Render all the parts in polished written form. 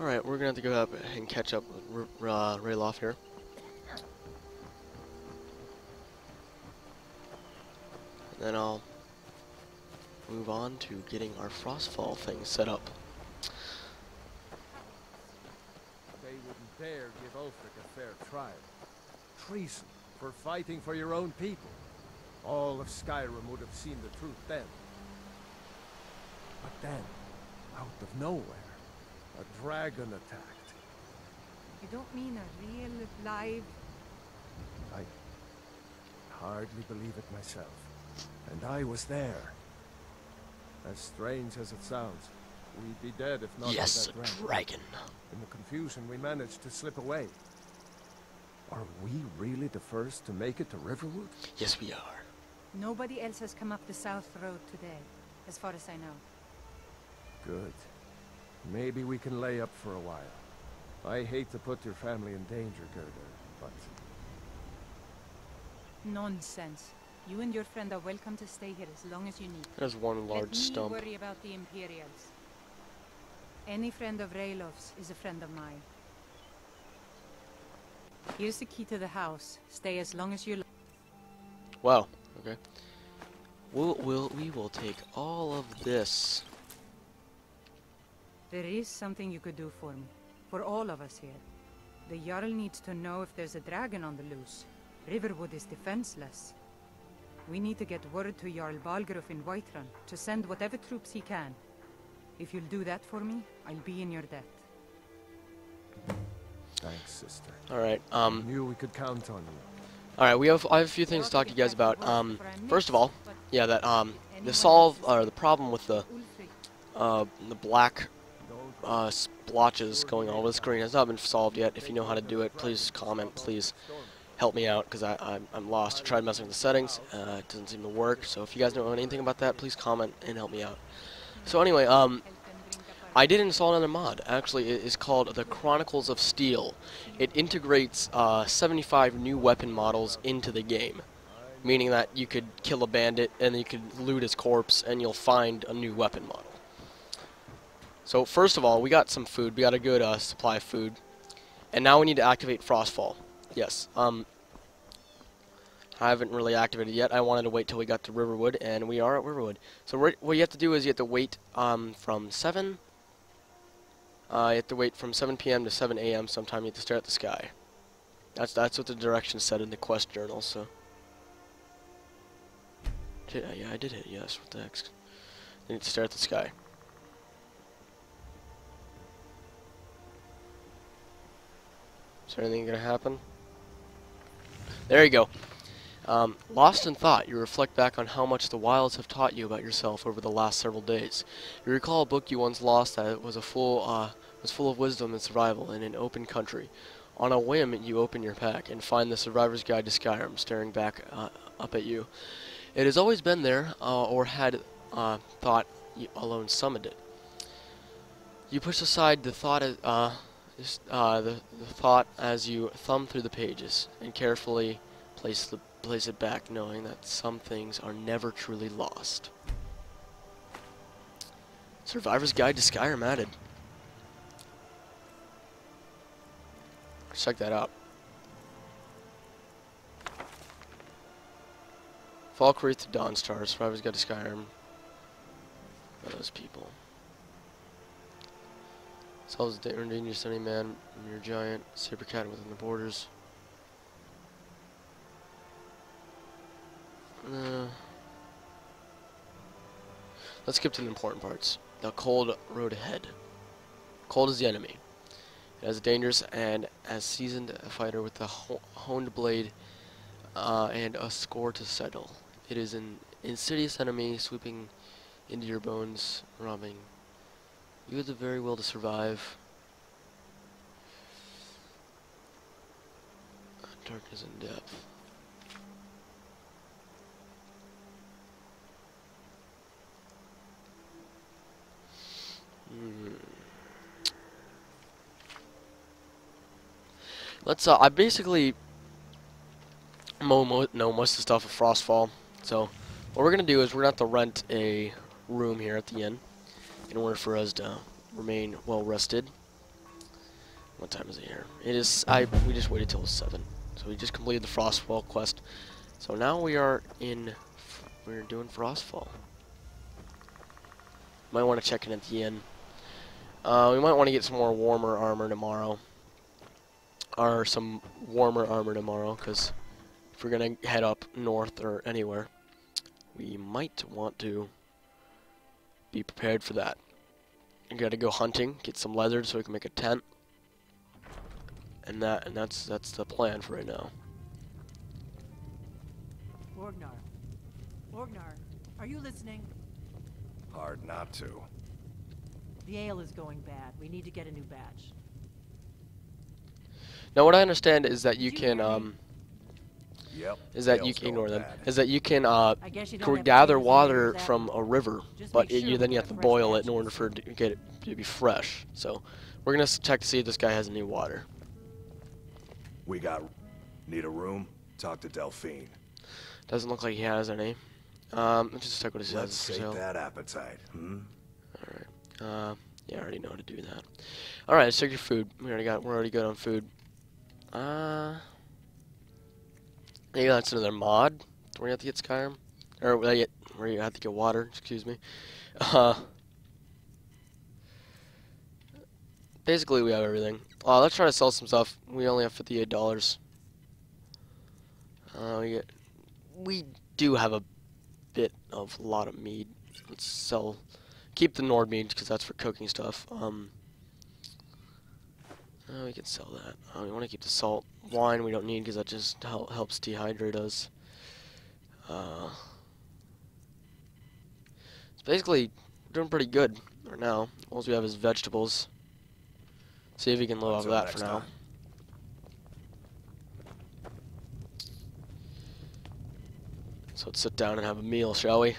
Alright, we're gonna have to go up and catch up with Rayloff here. And then I'll move on to getting our Frostfall thing set up. They wouldn't dare give Ulfric a fair trial. Treason for fighting for your own people. All of Skyrim would have seen the truth then. But then, out of nowhere, a dragon attacked. You don't mean a real, live... I hardly believe it myself. And I was there. As strange as it sounds, we'd be dead if not Yes, for that dragon. In the confusion, we managed to slip away. Are we really the first to make it to Riverwood? Yes, we are. Nobody else has come up the South Road today, as far as I know. Good. Maybe we can lay up for a while. I hate to put your family in danger, Gerda, but... Nonsense. You and your friend are welcome to stay here as long as you need. There's one large stump. Let me worry about the Imperials. Any friend of Rayloff's is a friend of mine. Here's the key to the house. Stay as long as you like. Wow. Okay. We will take all of this. There is something you could do for me. For all of us here. The Jarl needs to know if there's a dragon on the loose. Riverwood is defenseless. We need to get word to Jarl Balgruuf in Whiterun to send whatever troops he can. If you'll do that for me, I'll be in your debt. Thanks, sister. Alright, Knew we could count on you. Alright, I have a few things to talk to you guys about. First of all, yeah, that, the problem with the black, splotches going on with the screen has not been solved yet. If you know how to do it, please comment, please help me out, because I'm lost. I tried messing with the settings, it doesn't seem to work, so if you guys know anything about that, please comment and help me out. So anyway, I did install another mod. Actually, it is called the Chronicles of Steel. It integrates 75 new weapon models into the game, meaning that you could kill a bandit and you could loot his corpse and you'll find a new weapon model. So first of all, we got some food. We got a good supply of food, and now we need to activate Frostfall. Yes. I haven't really activated it yet. I wanted to wait till we got to Riverwood, and we are at Riverwood. So what you have to do is you have to wait from 7. You have to wait from 7 p.m. to 7 a.m. sometime. You have to stare at the sky. That's what the directions said in the quest journal. So yeah, I did it. Yes. What the heck? You need to stare at the sky. Is there anything gonna happen? There you go. Lost in thought, you reflect back on how much the wilds have taught you about yourself over the last several days. You recall a book you once lost that was full of wisdom and survival in an open country. On a whim, you open your pack and find the Survivor's Guide to Skyrim staring back up at you. It has always been there, or had thought you alone summoned it. You push aside the thought the thought as you thumb through the pages and carefully place it back, knowing that some things are never truly lost. Survivor's Guide to Skyrim added. Check that out. Falkreath to Dawnstar, Survivor's Guide to Skyrim. Those people. Solves the dangerous sunny man, mere giant, saber cat within the borders. Let's skip to the important parts. The cold road ahead. Cold is the enemy. It has a dangerous and as seasoned a fighter with a honed blade and a score to settle. It is an insidious enemy sweeping into your bones, robbing you have the very will to survive. Darkness and depth. Let's, I basically know most of the stuff of Frostfall. So, what we're going to do is we're going to have to rent a room here at the inn in order for us to remain well rested. What time is it here? It is. We just waited till 7, so we just completed the Frostfall quest. So now we are in. We're doing Frostfall. Might want to check in at the inn. We might want to get some more warmer armor tomorrow. Or some warmer armor tomorrow, because if we're gonna head up north or anywhere, we might want to be prepared for that. We gotta go hunting, get some leather so we can make a tent. And that's the plan for right now. Orgnar, are you listening? Hard not to. The ale is going bad. We need to get a new batch. Now, what I understand is that you can Yep. is that you ale's can ignore going them. bad. Is that you can I guess you don't have gather potatoes water later, is that from all? a river, Just but make sure then we you have get to fresh boil it in order batches. for it to get it to be fresh. So we're gonna check to see if this guy has any water. Need a room? Talk to Delphine. Doesn't look like he has any. Let's just check what he Let's has for sate sale. that appetite, Alright. Yeah, I already know how to do that. Alright, let's check your food. We're already good on food. Maybe that's another mod where you have to get Skyrim. Or where you have to get water, excuse me. Basically we have everything. Let's try to sell some stuff. We only have $58. We do have a lot of meat. Let's sell. Keep the Nord meat because that's for cooking stuff. We can sell that. We want to keep the salt. Wine we don't need because that just helps dehydrate us. So basically, we're doing pretty good right now. All we have is vegetables. See if we can live off of that for now. Time. So let's sit down and have a meal, shall we?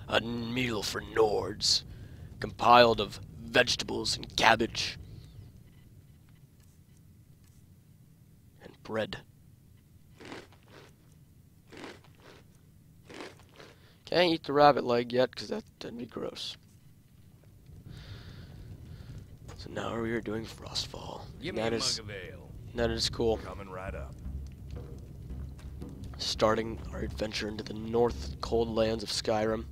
A meal for Nords, compiled of vegetables and cabbage. And bread. Can't eat the rabbit leg yet, because that'd be gross. So now we are doing Frostfall. Give me a mug of ale. That is cool. Coming right up. Starting our adventure into the north cold lands of Skyrim.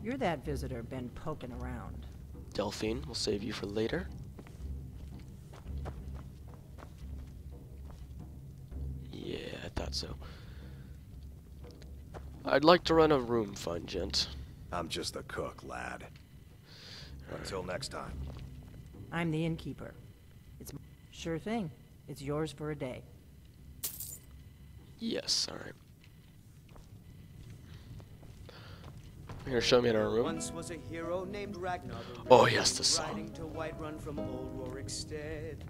You're that visitor been poking around. Delphine, we'll save you for later. Yeah, I thought so. I'd like to run a room, fine gent. I'm just the cook, lad. Until next time. I'm the innkeeper. It's sure thing. It's yours for a day. Yes, alright. You're gonna show me in our room? Once was a hero named Ragnar the Oh, Red, yes, the song. riding to Whiterun from old Rorikstead.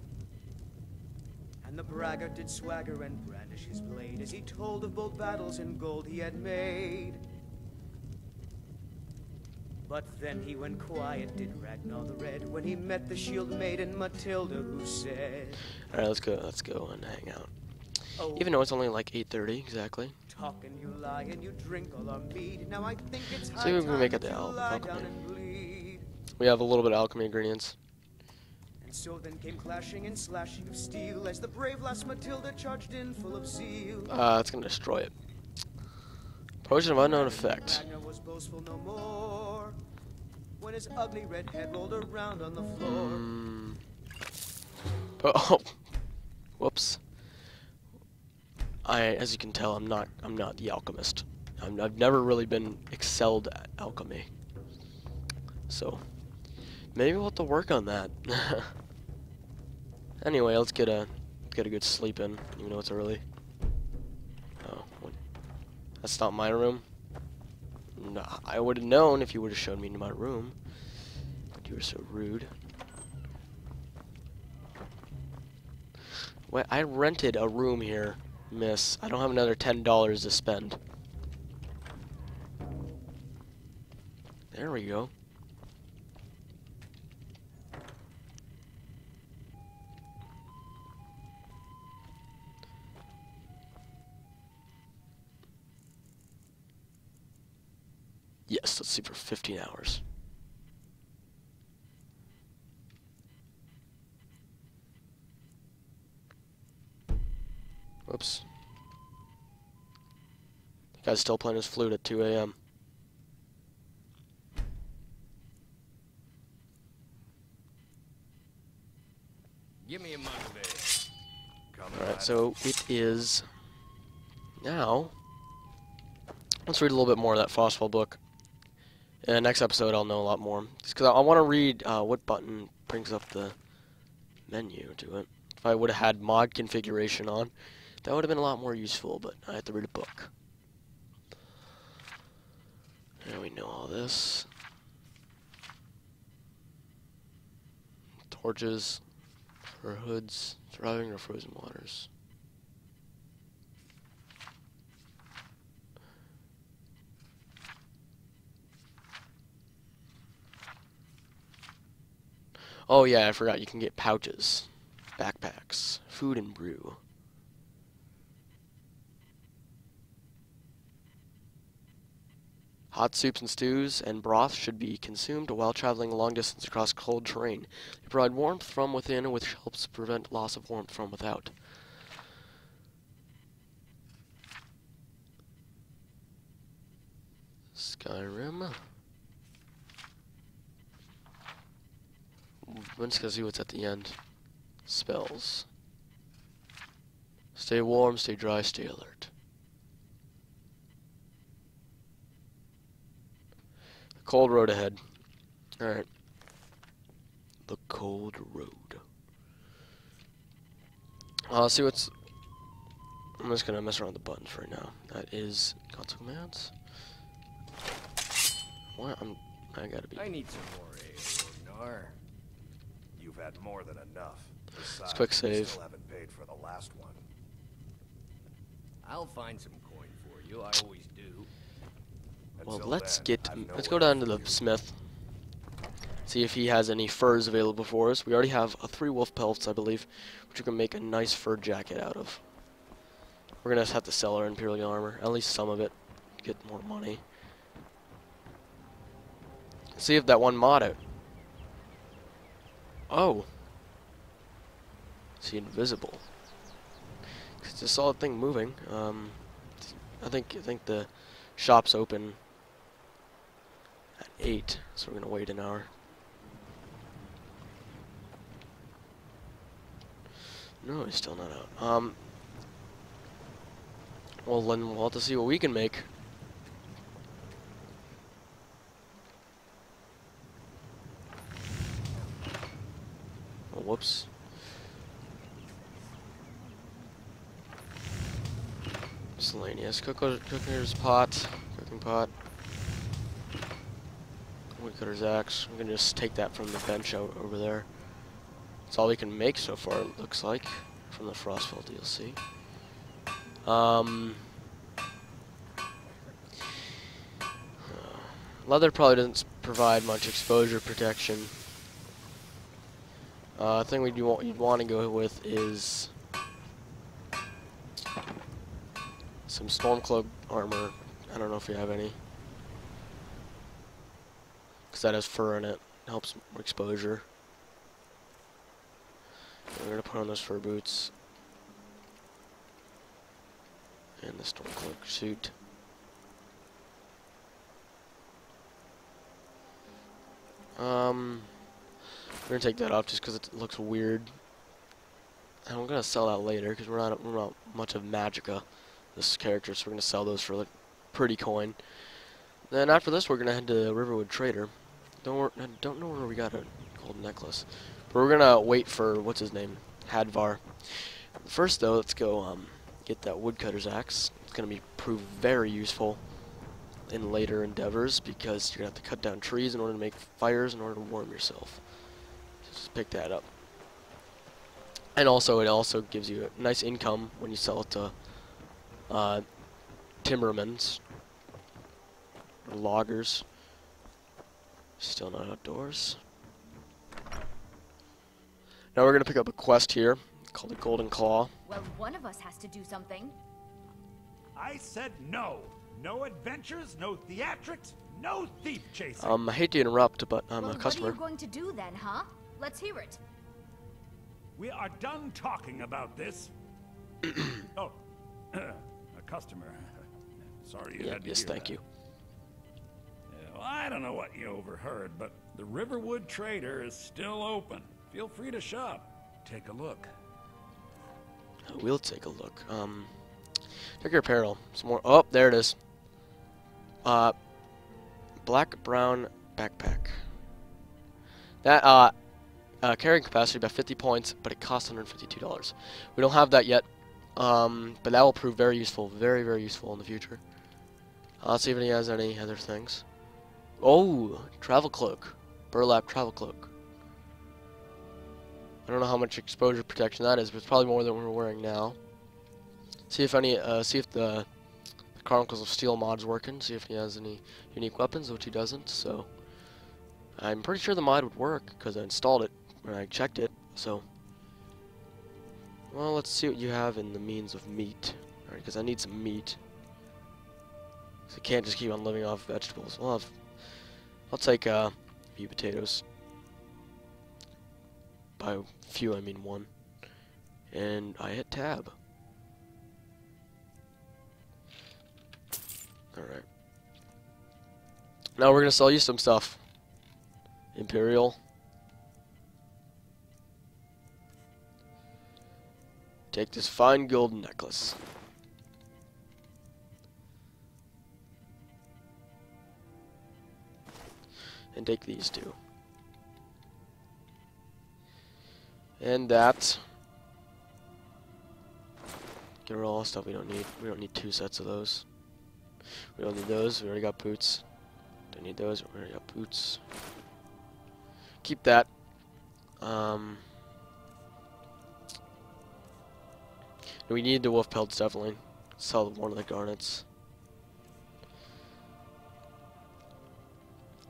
And the braggart did swagger and brandish his blade as he told of bold battles and gold he had made. But then he went quiet, did Ragnar the Red, when he met the shield maiden Matilda, who said, Alright, let's go and hang out. "Oh, Even though it's only like 8:30 exactly. talk and you lie and you drink all our mead. Now I think it's See high if we can make time it the to lie alchemy. down and bleed." We have a little bit of alchemy ingredients. And so then came clashing and slashing of steel as the brave lass Matilda charged in full of zeal. It's gonna destroy it. Potion of unknown effect. Ragnar was boastful no more when his ugly red head rolled around on the floor. Oh, whoops. As you can tell, I'm not the alchemist. I've never really been excelled at alchemy. So maybe we'll have to work on that. Anyway, let's get a good sleep in, even though it's early. Oh, what? That's not my room. No, I would have known if you would have shown me into my room. But you were so rude. Wait, I rented a room here, miss. I don't have another $10 to spend. There we go. Yes, let's see for 15 hours. Whoops. The guy's still playing his flute at 2 a.m. Give me a motivate. Alright, so it is now. Let's read a little bit more of that Frostfall book. In the next episode, I'll know a lot more. Just because I want to read what button brings up the menu to it. If I would have had mod configuration on, that would have been a lot more useful, but I have to read a book. Now we know all this. Torches for hoods, surviving or frozen waters. Oh yeah, I forgot you can get pouches, backpacks, food and brew. Hot soups and stews and broth should be consumed while traveling a long distance across cold terrain. They provide warmth from within, which helps prevent loss of warmth from without. Skyrim. I'm just gonna see what's at the end. Spells. Stay warm, stay dry, stay alert. The cold road ahead. Alright. The cold road. Let's see what's... I'm just gonna mess around with the buttons right now. That is console commands. What? I gotta be... I need some more ale, Nar. You've had more than enough. Besides, quick we save. still haven't paid for the last one. I'll find some coin for you. I always do. Well, Until let's then, get... I've Let's nowhere go down to for the you. smith. See if he has any furs available for us. We already have 3 wolf pelts, I believe, which we can make a nice fur jacket out of. We're gonna have to sell our Imperial armor, at least some of it, to get more money. See if that one mod out. Oh. Is he invisible? It's a solid thing moving. I think the shop's open at 8, so we're gonna wait an hour. No, he's still not out. Well, then we'll have to see what we can make. Oh, whoops. Miscellaneous. Cooker's pot. Cooking pot. Woodcutter's axe. I'm gonna just take that from the bench out over there. That's all we can make so far, it looks like, from the Frostfall DLC. Leather probably doesn't provide much exposure protection. Thing you'd want to go with is some Stormcloak armor. I don't know if you have any, because that has fur in it. Helps exposure. We're gonna put on those fur boots and the Stormcloak suit. We're gonna take that off just because it looks weird. And I'm gonna sell that later because we're not much of Magicka, this character, so we're gonna sell those for like pretty coin. Then after this, we're gonna head to Riverwood Trader. I don't know where we got a gold necklace, but we're gonna wait for what's his name, Hadvar. First though, let's go get that woodcutter's axe. It's gonna prove very useful in later endeavors because you're gonna have to cut down trees in order to make fires in order to warm yourself. So just pick that up. And also, it also gives you a nice income when you sell it to timbermans or loggers. Still not outdoors. Now we're gonna pick up a quest here called the Golden Claw. Well, one of us has to do something. I said no. No adventures, no theatrics, no thief chasing. I hate to interrupt, but I'm Well, a customer. what are you going to do then, huh? Let's hear it. We are done talking about this. Oh, a customer. Sorry you Yeah, had to yes, hear thank that. you. Yeah, well, I don't know what you overheard, but the Riverwood Trader is still open. Feel free to shop. Take a look. We'll take a look. Check your apparel. Some more. Oh, there it is. Black brown backpack. That carrying capacity about 50 points, but it costs $152. We don't have that yet. But that will prove very useful, very, very useful in the future. Let's see if he has any other things. Oh, travel cloak, burlap travel cloak. I don't know how much exposure protection that is, but it's probably more than we're wearing now. See if any, see if the Chronicles of Steel mod is working. See if he has any unique weapons, which he doesn't. So I'm pretty sure the mod would work because I installed it when I checked it. So. Well, let's see what you have in the means of meat. Alright, because I need some meat. So I can't just keep on living off vegetables. I'll take a few potatoes. By few, I mean one. And I hit tab. Alright. Now we're going to sell you some stuff. Imperial. Take this fine gold necklace. And take these two. And that. Get rid of all the stuff we don't need. We don't need 2 sets of those. We don't need those. We already got boots. Don't need those. We already got boots. Keep that. We need the wolf pelts, definitely. Sell one of the garnets.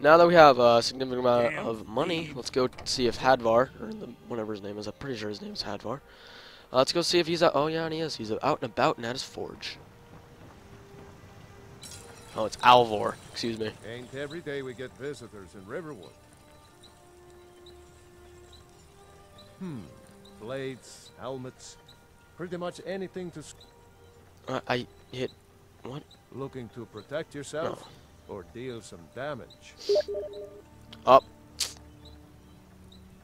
Now that we have a significant amount of money, let's go see if Hadvar, or whatever his name is, I'm pretty sure his name is Hadvar. Let's go see if he's out. Oh yeah, and he is. He's out and about and at his forge. Oh, it's Alvor. Excuse me. Ain't every day we get visitors in Riverwood. Blades, helmets, pretty much anything to... I hit... What? Looking to protect yourself or deal some damage? Up.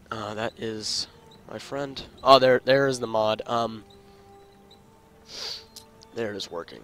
That is my friend. Oh, there is the mod. There it is working.